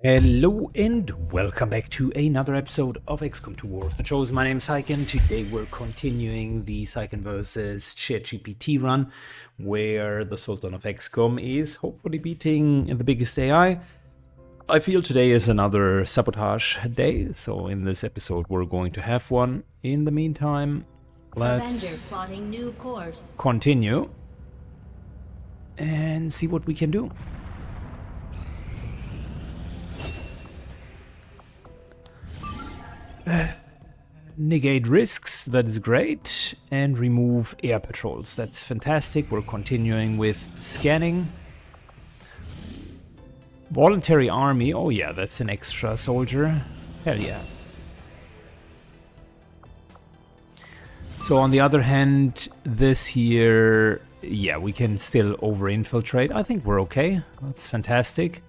Hello and welcome back to another episode of XCOM 2 War of the Chosen. My name is Syken. Today we're continuing the Syken versus ChatGPT run, where the Sultan of XCOM is hopefully beating the biggest AI. I feel today is another sabotage day, so in this episode we're going to have one. In the meantime, let's plotting new course. continue and see what we can do. Negate risks, that is great, and remove air patrols, that's fantastic. We're continuing with scanning. Voluntary army, oh yeah, that's an extra soldier, hell yeah. So on the other hand, this here, yeah, we can still over-infiltrate. I think we're okay, that's fantastic.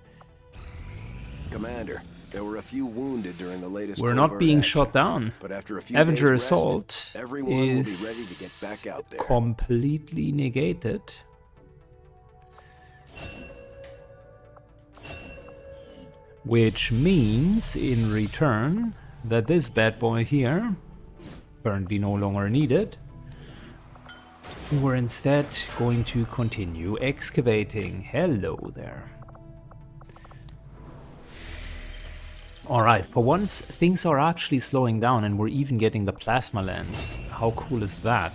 Commander, there were a few wounded during the latest. We're not being action, shot down. but after a few Avenger days assault rest, everyone will be ready to get back out there. Completely negated. Which means, in return, that this bad boy here, currently no longer needed, we're instead going to continue excavating. Hello there. Alright, for once things are actually slowing down and we're even getting the plasma lens. How cool is that?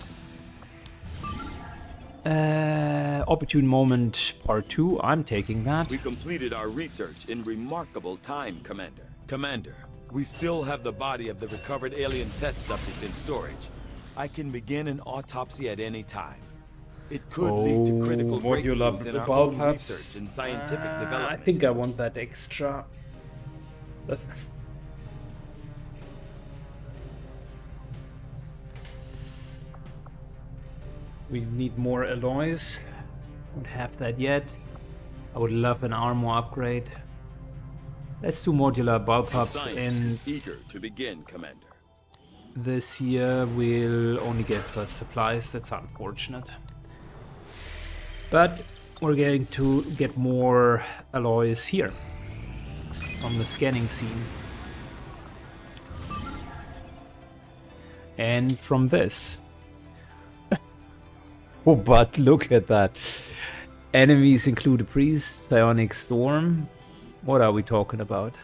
Opportune moment part 2, I'm taking that. We completed our research in remarkable time, Commander. Commander, we still have the body of the recovered alien test subject in storage. I can begin an autopsy at any time. It could lead to critical breakthroughs in our own research and scientific development. I think I want that extra. We need more alloys. Don't have that yet. I would love an armor upgrade. Let's do modular bullpups, and eager to begin, Commander. this here will only get first supplies. That's unfortunate. But we're going to get more alloys here from the scanning scene. And from this. Oh, but look at that. Enemies include a priest, psionic storm. What are we talking about?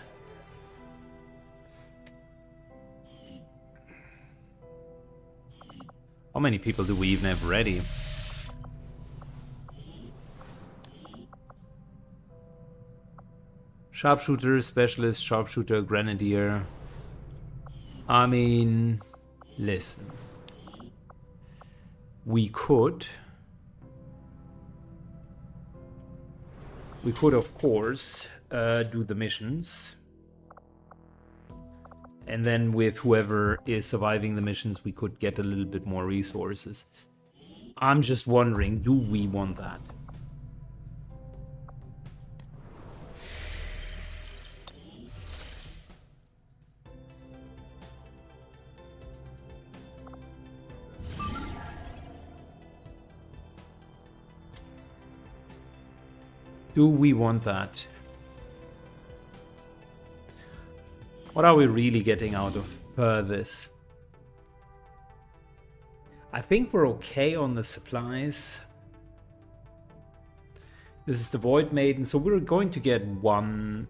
How many people do we even have ready? Sharpshooter, specialist, sharpshooter, grenadier. I mean, listen. We could, of course, do the missions. And then with whoever is surviving the missions, we could get a little bit more resources. I'm just wondering, do we want that? Do we want that? What are we really getting out of this? I think we're okay on the supplies. This is the Void Maiden, so we're going to get one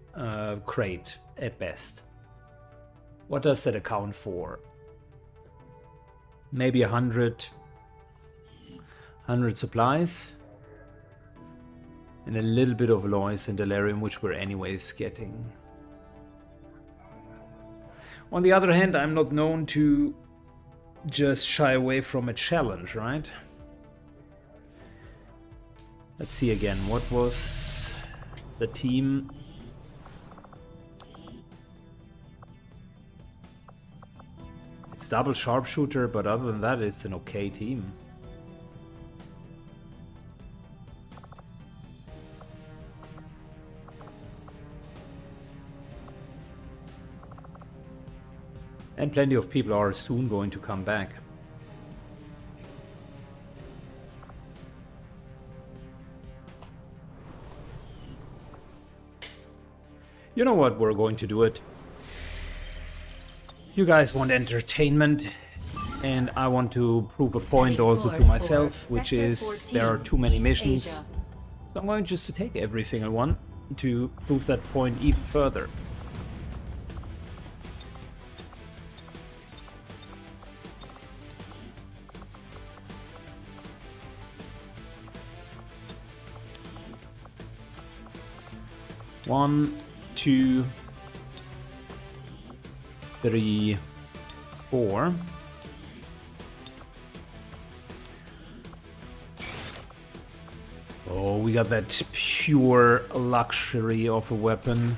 crate at best. What does that account for? Maybe 100 supplies? And a little bit of alloys and delirium, which we're anyways getting. On the other hand, I'm not known to just shy away from a challenge, right? Let's see again. What was the team? It's double sharpshooter, but other than that, it's an okay team. And plenty of people are soon going to come back. You know what? We're going to do it. You guys want entertainment, and I want to prove a point also to myself, which is there are too many missions. So I'm going just to take every single one to prove that point even further. One, 2, 3, 4. Oh, we got that pure luxury of a weapon.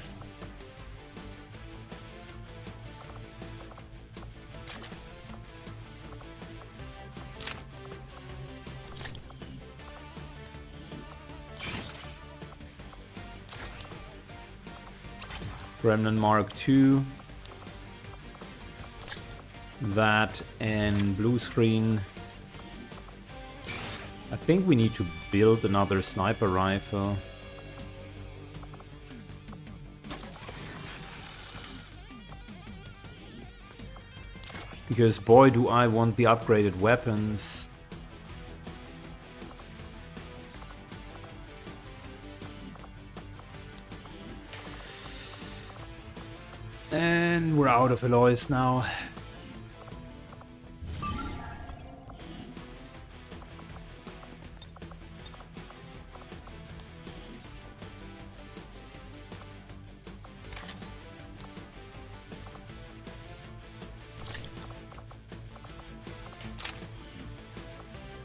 Remnant Mark II. That and blue screen. I think we need to build another sniper rifle. Because boy do I want the upgraded weapons. And we're out of alloys now.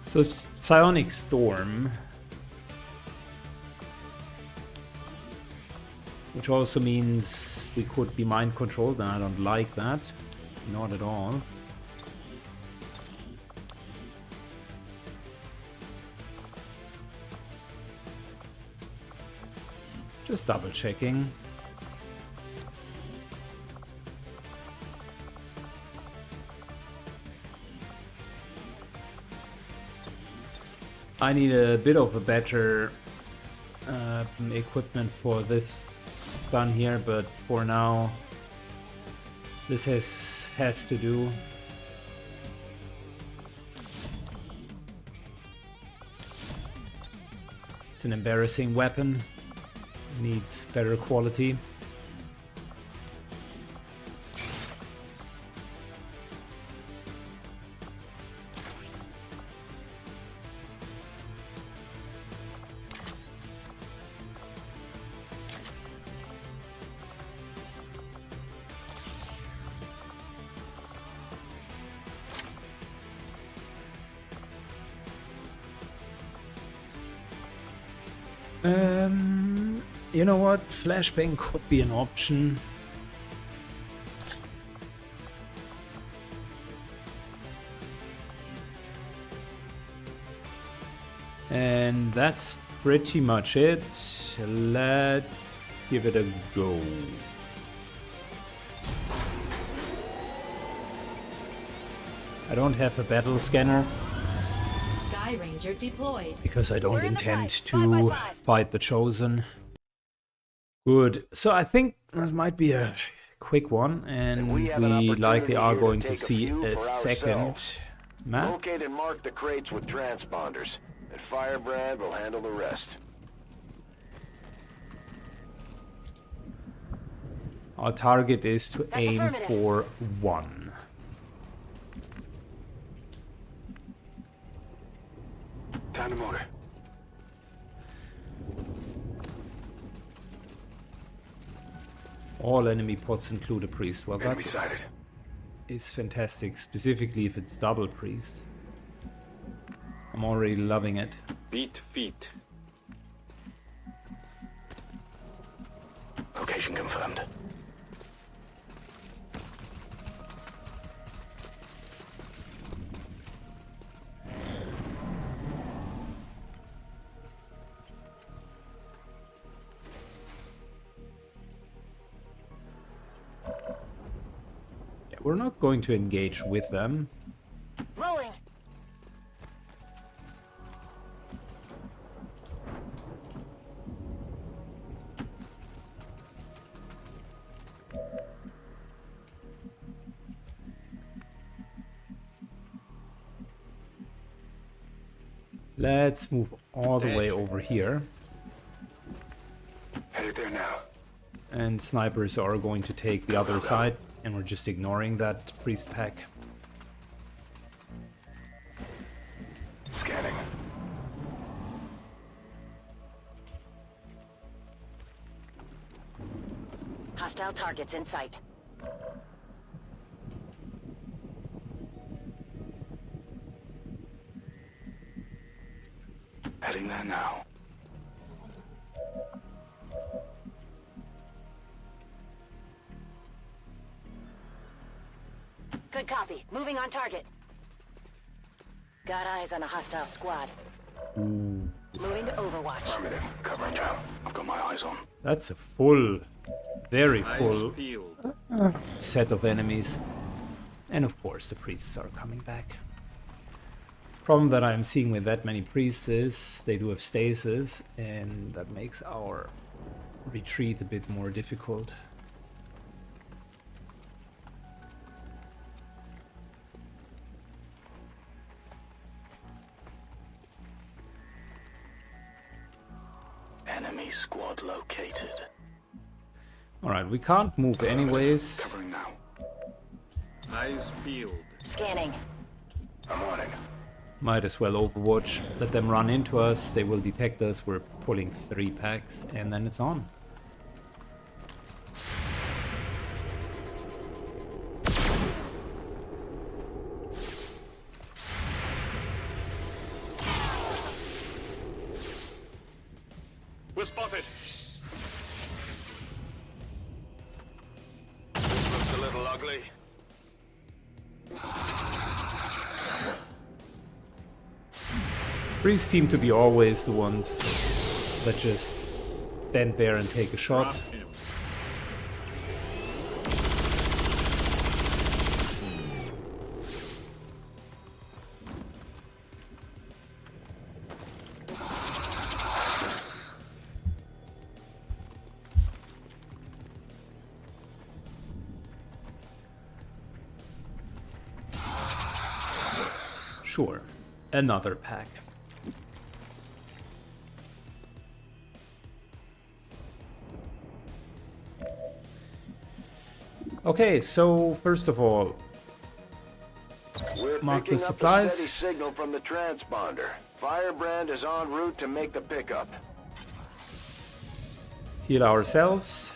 So it's Psionic Storm, which also means we could be mind controlled, and I don't like that, not at all. Just double checking. I need a bit of a better equipment for this gun here, but for now this has to do. It's an embarrassing weapon. Needs better quality. You know what? Flashbang could be an option. And that's pretty much it. Let's give it a go. I don't have a battle scanner. Sky Ranger deployed. Because I don't intend to fight the Chosen. Good. So I think this might be a quick one, and we likely are going to see a second map. Locate and mark the crates with transponders, and Firebrand will handle the rest. Our target is to aim for 1. Time to motor. All enemy pods include a priest. Well, that Enemy sighted. is fantastic, specifically if it's double priest. I'm already loving it. Beat feet. Location confirmed. We're not going to engage with them. Rolling. Let's move all the way over here. Headed there now. And snipers are going to take the other side, and we're just ignoring that priest pack. Scanning. Hostile targets in sight. Heading there now. Good copy. Moving on target. Got eyes on a hostile squad. Moving to Overwatch. Affirmative. Covering job. I've got my eyes on. That's a full, very full set of enemies. And of course the priests are coming back. Problem that I'm seeing with that many priests is they do have stasis, and that makes our retreat a bit more difficult. Enemy squad located. Alright, we can't move anyways. Covering now. Eyes peeled. Scanning. I'm on it. Might as well overwatch, let them run into us, they will detect us, we're pulling 3 packs, and then it's on. We're spotted. This looks a little ugly. Priests seem to be always the ones that just stand there and take a shot. Drop him. Sure, another pack. Okay, so first of all, We're mark the picking up a supplies. steady signal from the transponder. Firebrand is en route to make the pickup. Heal ourselves.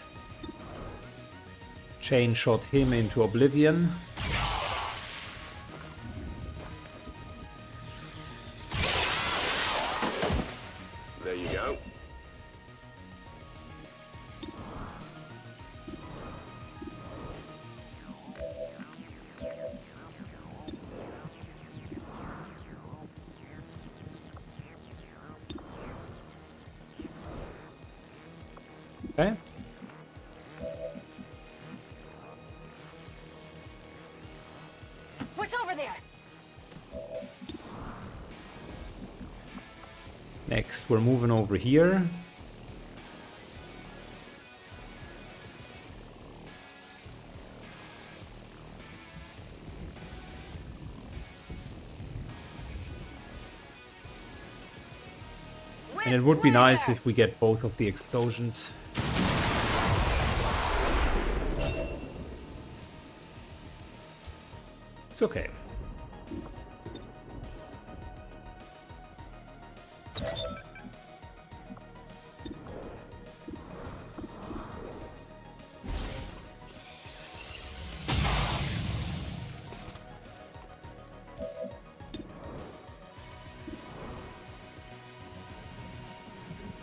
Chain shot him into oblivion. There you go. Okay. What's over there? Next, we're moving over here. And it would be nice if we get both of the explosions. It's okay.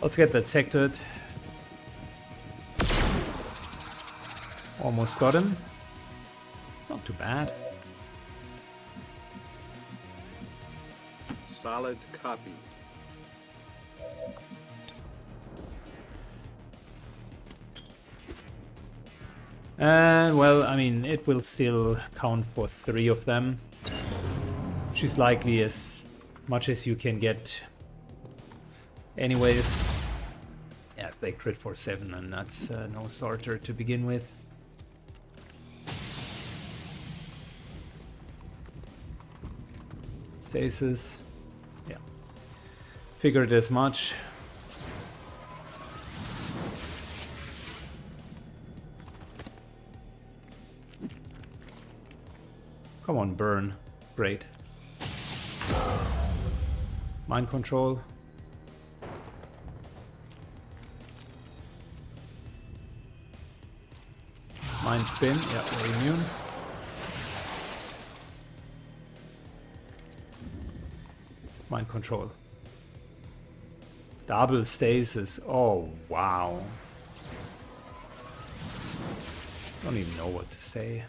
Let's get that sectored. Almost got him. It's not too bad. Solid copy. And well, I mean, it will still count for 3 of them, which is likely as much as you can get anyways. Yeah, if they crit for 7, then that's no starter to begin with. Stasis. Yeah. Figured as much. Come on, burn. Great. Mind control. Mind spin. Yeah, we're immune. Mind control. Double stasis. Oh, wow. Don't even know what to say.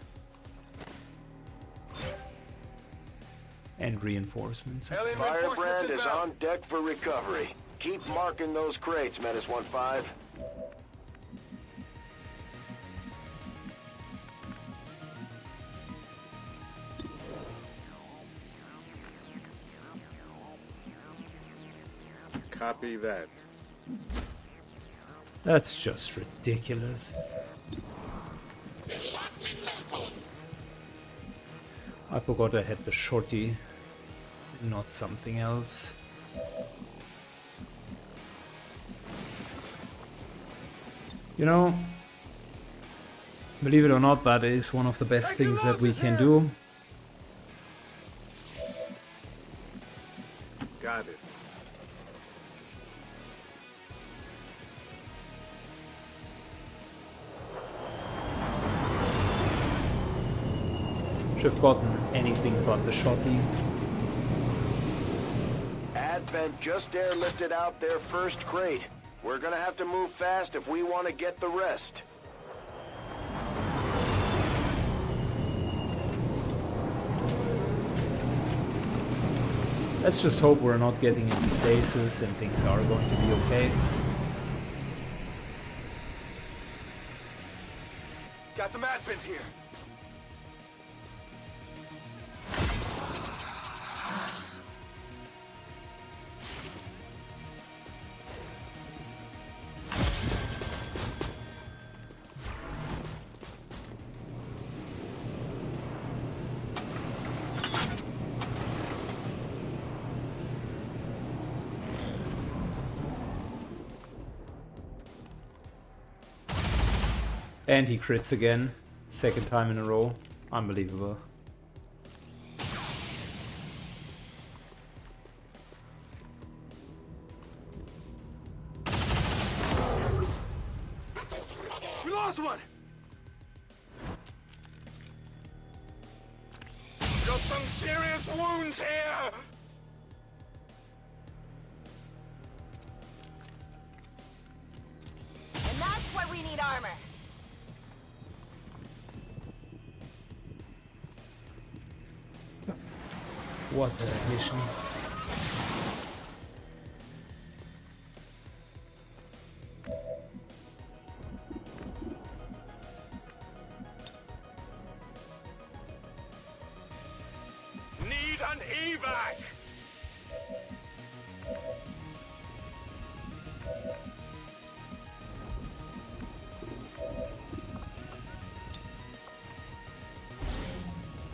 And reinforcements. Firebrand is on deck for recovery. Keep marking those crates, Menace 1-5. Copy that. That's just ridiculous. I forgot I had the shorty, not something else. You know, believe it or not, that is one of the best things that we can do. Got it. Should have gotten anything but the shotty. Advent just airlifted out their first crate. We're gonna have to move fast if we want to get the rest. Let's just hope we're not getting into stasis and things are going to be okay. Got some Advent here. And he crits again. Second time in a row. Unbelievable. We lost one! Got some serious wounds here! And that's why we need armor. What a mission. Need an evac!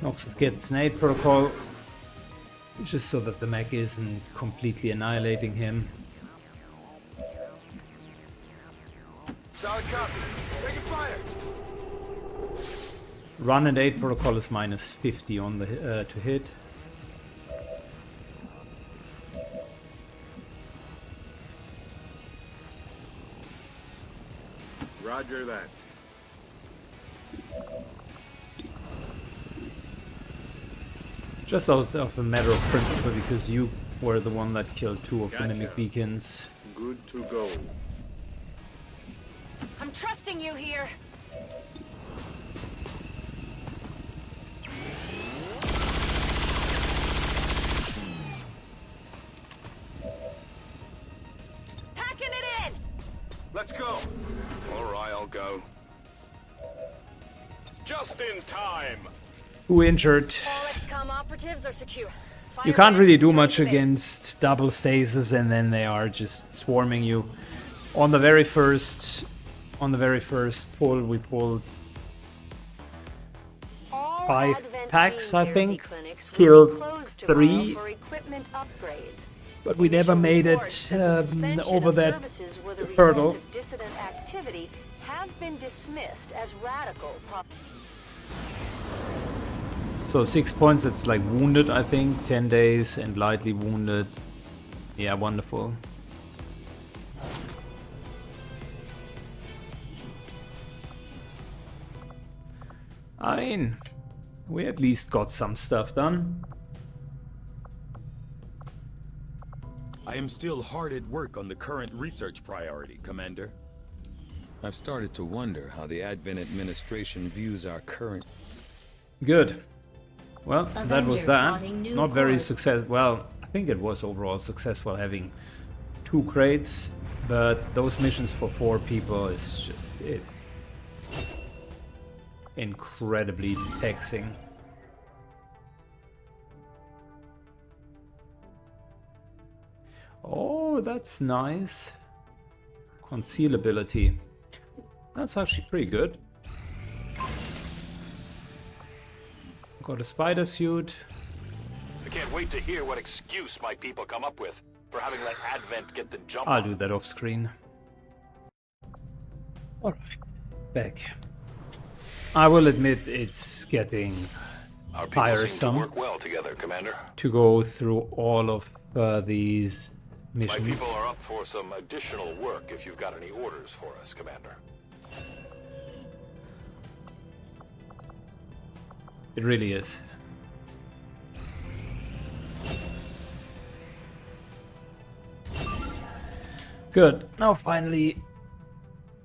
Nox gets nade protocol. Just so that the mech isn't completely annihilating him. Solid copy. Taking fire! Run and aid protocol is minus 50 on the to hit. Roger that. Just out of a matter of principle, because you were the one that killed two of the mimic beacons. Good to go. I'm trusting you here. Packing it in! Let's go! Alright, I'll go. Just in time! Who injured? All XCOM operatives are secure. You can't really do Firebrand much is ready to against double stasis, and then they are just swarming you. On the very first pull, we pulled All 5 Advent packs, gene I therapy think. clinics will be Killed closed 3. tomorrow for equipment upgrades. but we never made it over that hurdle. Dissident activity have been dismissed as radical. So 6 points, it's like wounded, I think. 10 days and lightly wounded. Yeah, wonderful. I mean, we at least got some stuff done. I am still hard at work on the current research priority, Commander. I've started to wonder how the Advent administration views our current... Good. Well, that was Avenger that. plotting new Not very course. successful. Well, I think it was overall successful having 2 crates, but those missions for 4 people is just, it's incredibly taxing. Oh, that's nice. Concealability. That's actually pretty good. Got a spider suit. I can't wait to hear what excuse my people come up with for having let Advent get the jump I'll on do that off screen. Alright, back. I will admit it's getting Our people seem to tiresome work well together, Commander. to go through all of these My missions. people are up for some additional work if you've got any orders for us, Commander. It really is. Good. Now finally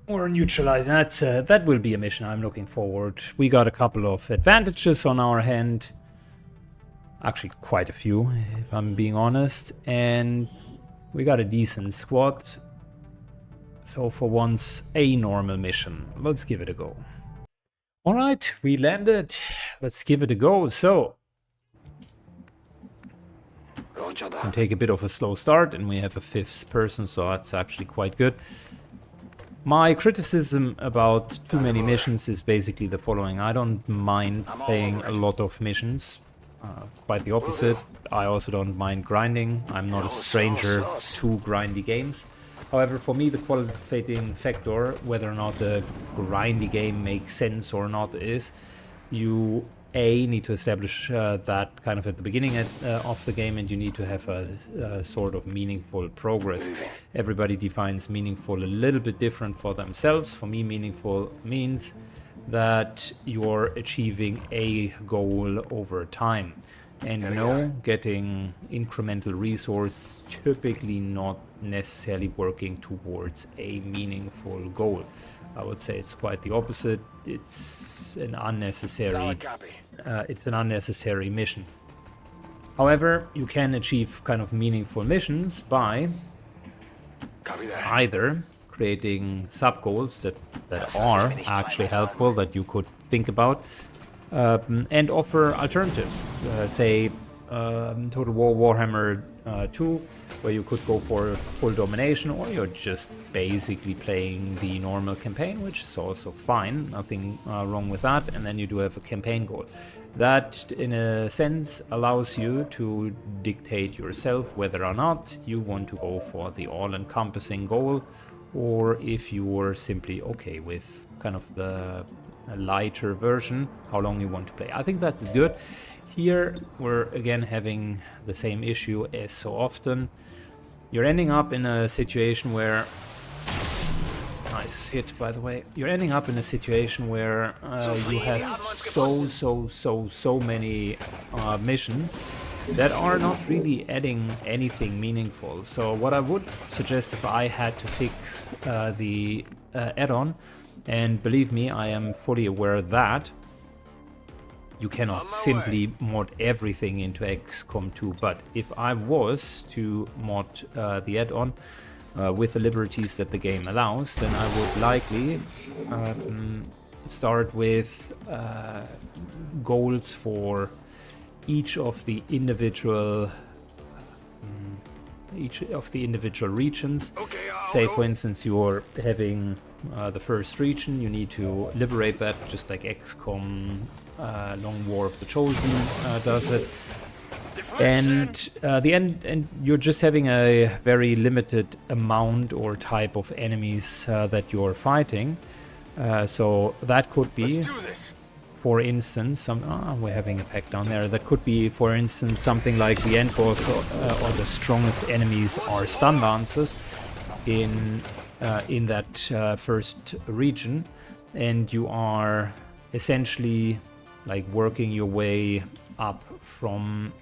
we're neutralizing. That will be a mission I'm looking forward. We got a couple of advantages on our hand. Actually quite a few, if I'm being honest. And we got a decent squad. So for once, a normal mission. Let's give it a go. Alright, we landed. Let's give it a go. So, Roger can that. take a bit of a slow start, and we have a 5th person, so that's actually quite good. My criticism about too many missions is basically the following. I don't mind playing a lot of missions. Quite the opposite. I also don't mind grinding. I'm not a stranger to grindy games. However, for me, the qualifying factor, whether or not a grindy game makes sense or not, is you need to establish that kind of at the beginning of the game, and you need to have a sort of meaningful progress. Everybody defines meaningful a little bit different for themselves. For me, meaningful means that you're achieving a goal over time. And no, getting incremental resource typically not necessarily working towards a meaningful goal. I would say it's quite the opposite. It's an unnecessary Solid copy. it's an unnecessary mission. However, you can achieve kind of meaningful missions by Copy that. either creating sub goals that are actually helpful that you could think about, and offer alternatives. Say Total War Warhammer 2, where you could go for full domination, or you're just basically playing the normal campaign, which is also fine, nothing wrong with that, and then you do have a campaign goal. That, in a sense, allows you to dictate yourself whether or not you want to go for the all-encompassing goal, or if you're simply okay with kind of the lighter version, how long you want to play. I think that's good. Here we're again having the same issue as so often. You're ending up in a situation where... Nice hit, by the way. You're ending up in a situation where you have so many missions that are not really adding anything meaningful. So what I would suggest, if I had to fix the add-on, and believe me, I am fully aware that you cannot simply mod everything into XCOM 2, but if I was to mod the add-on with the liberties that the game allows, then I would likely start with goals for each of the individual regions. Say, for instance, you're having the first region, you need to liberate that, just like XCOM Long War of the Chosen does it. And and you're just having a very limited amount or type of enemies that you're fighting. So that could be, for instance, we're having a pack down there. That could be, for instance, something like the end boss or the strongest enemies are stun lancers in that first region, and you are essentially like working your way up from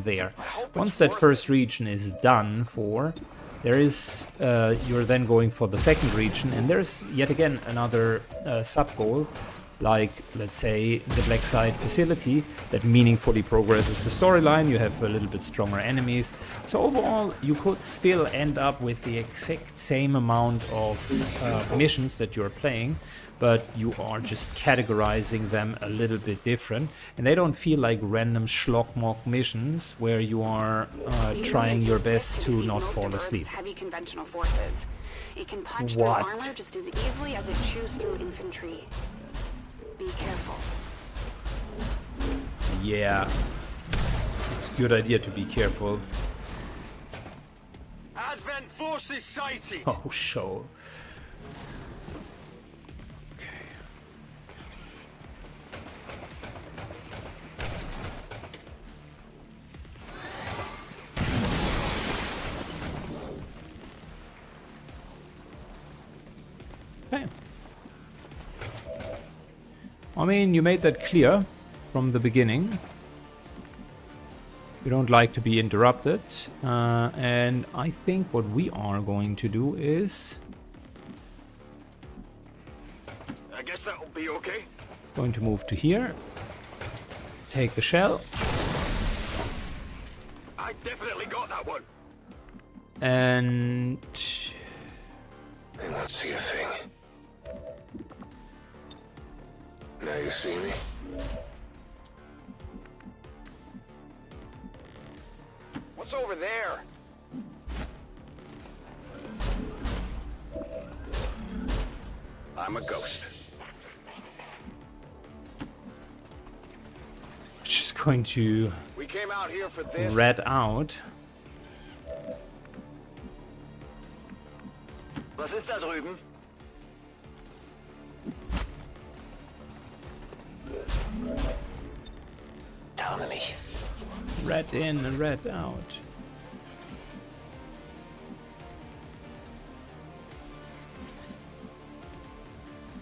there. Once that first region is done for, there is you're then going for the second region, and there's yet again another sub goal, like let's say the Black Site facility that meaningfully progresses the storyline. You have a little bit stronger enemies, so overall you could still end up with the exact same amount of missions that you're playing, but you are just categorizing them a little bit different, and they don't feel like random schlock-mock missions where you are trying your best to not fall asleep. Heavy conventional forces. It can punch through What? armor just as easily as it chews through infantry. Be careful. Yeah, it's a good idea to be careful. Advent forces sighted! Oh, show. Okay. I mean, you made that clear from the beginning. You don't like to be interrupted. And I think what we are going to do is... I guess that'll be okay. going to move to here. Take the shell. I definitely got that one. And... They won't see a thing. Now you see me? What's over there? I'm a ghost. just going to We came out here for this. red out. Was ist da drüben? Down me. Red in and red out.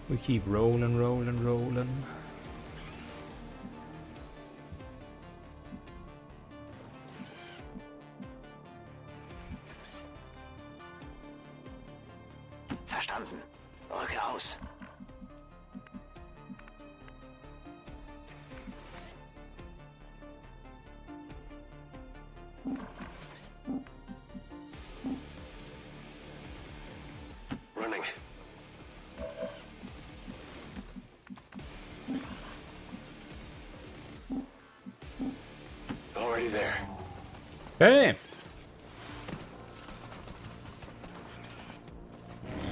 We keep rolling, rolling, rolling. Verstanden. Rücke aus. Running. Already there. Okay.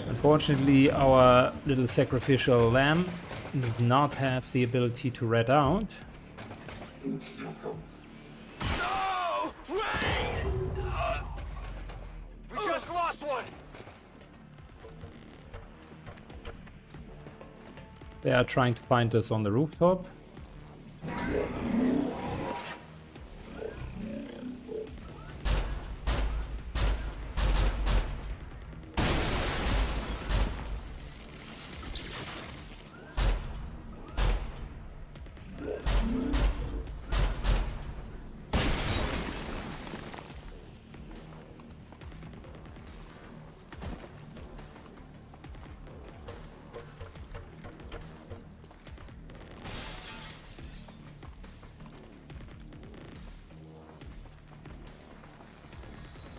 Unfortunately, our little sacrificial lamb does not have the ability to red out. No! Wait! We just lost one! They are trying to find us on the rooftop.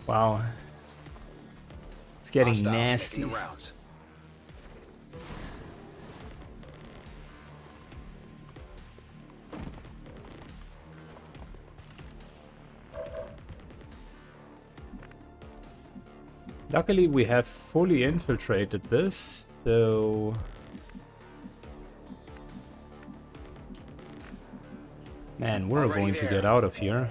Wow. It's getting Hostiles nasty. making the rounds. Luckily, we have fully infiltrated this, so... Man, we're Already going to there. get out of here.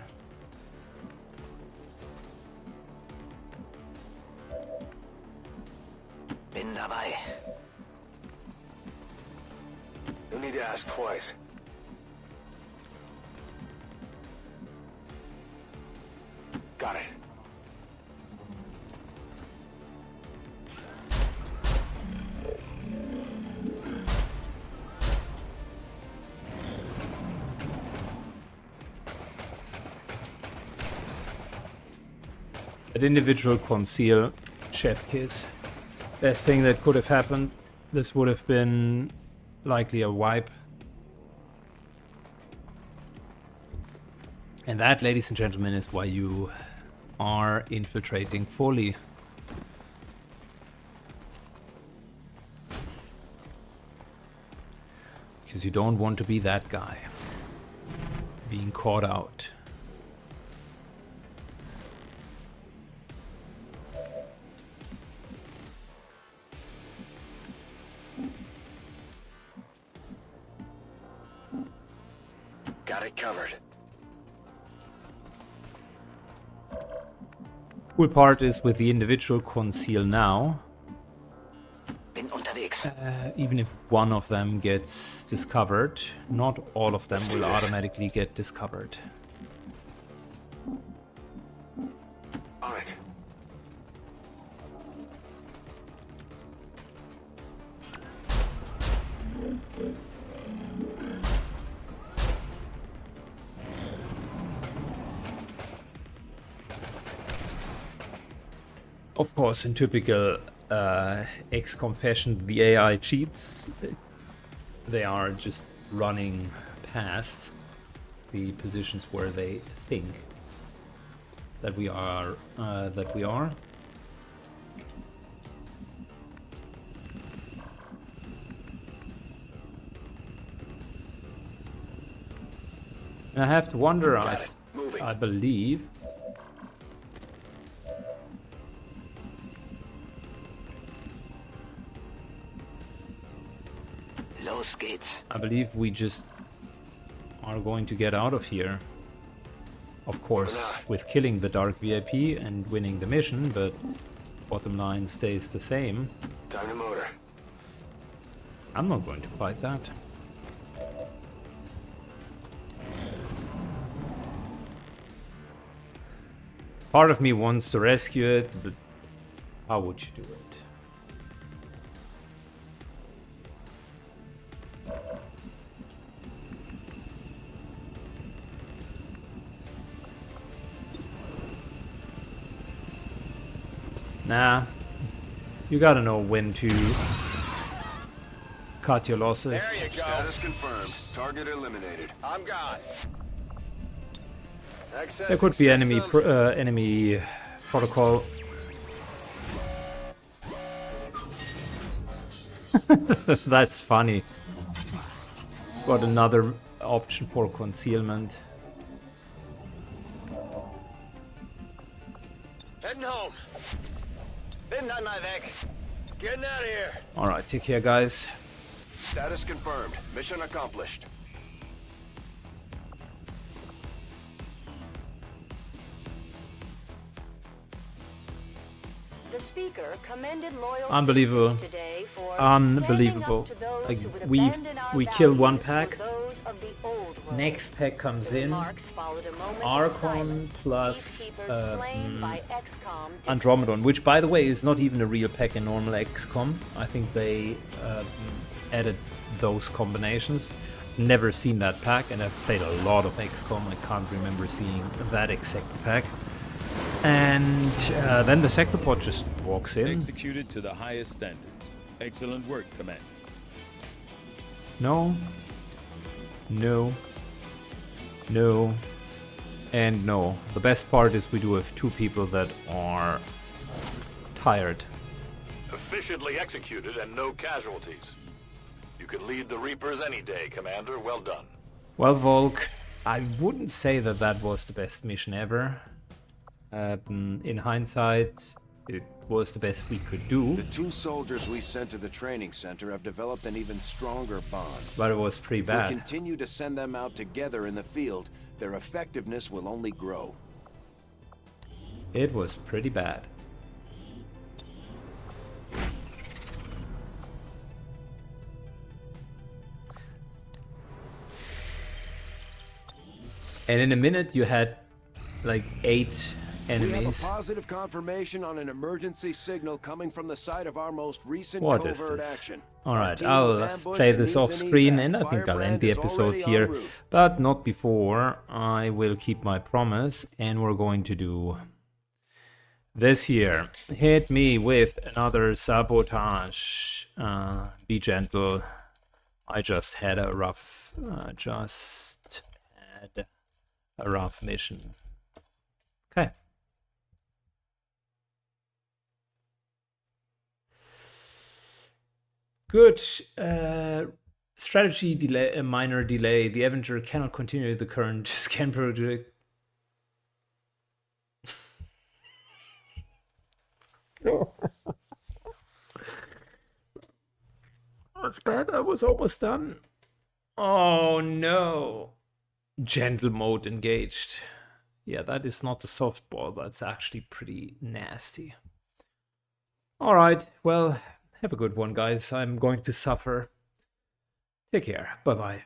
Bin dabei. No need to ask twice. Got it. That individual conceal chef kiss. Best thing that could have happened. This would have been likely a wipe. And that, ladies and gentlemen, is why you are infiltrating fully. Because you don't want to be that guy being caught out. Got it covered. Cool part is with the individual conceal now. Bin unterwegs. Even if one of them gets discovered, not all of them will automatically get discovered. On it. Of course, in typical XCOM fashion, the AI cheats. They are just running past the positions where they think that we are. And I have to wonder. I believe. I believe we just are going to get out of here. Of course, with killing the Dark VIP and winning the mission, but bottom line stays the same. Time to motor. I'm not going to fight that. Part of me wants to rescue it, but how would you do it? Nah, you gotta know when to cut your losses. There you go. Status confirmed. Target eliminated. I'm gone. There could be enemy protocol. That's funny. Got another option for concealment. Heading home. Bin on my weg. Getting out of here. Alright, take care, guys. Status confirmed. Mission accomplished. The speaker commended loyal Unbelievable. citizens today for Unbelievable. standing up to those Like, who would we abandon our kill one values pack. for those of the old world. Next pack comes The in. remarks followed a moment of Archon silence. plus Peacekeepers slain by XCOM Andromedon, which by the way is not even a real pack in normal XCOM. I think they added those combinations. I've never seen that pack, and I've played a lot of XCOM. I can't remember seeing that exact pack. And then the Sectopod just walks in. Executed to the highest standards. Excellent work, Commander. No. No. No. And no. The best part is we do have two people that are tired. Efficiently executed and no casualties. You can lead the Reapers any day, Commander. Well done. Well, Volk, I wouldn't say that that was the best mission ever. In hindsight, it was the best we could do. The two soldiers we sent to the training center have developed an even stronger bond. But it was pretty If we bad. continue to send them out together in the field, their effectiveness will only grow. It was pretty bad. And in a minute you had like 8 We have a enemies. positive confirmation on an emergency signal coming from the site of our most recent What is covert this? action. Alright, Our team was I'll ambushed play and this needs off an screen evac. and I think I'll Firebrand end the is episode already en here. route. But not before. I will keep my promise and we're going to do this here. Hit me with another sabotage. Be gentle. I just had a rough mission. Okay. Good. Strategy delay, a minor delay. The Avenger cannot continue the current scan project. That's bad. I was almost done. Oh no. Gentle mode engaged. Yeah, that is not a softball. That's actually pretty nasty. Alright, well, have a good one, guys. I'm going to suffer. Take care. Bye-bye.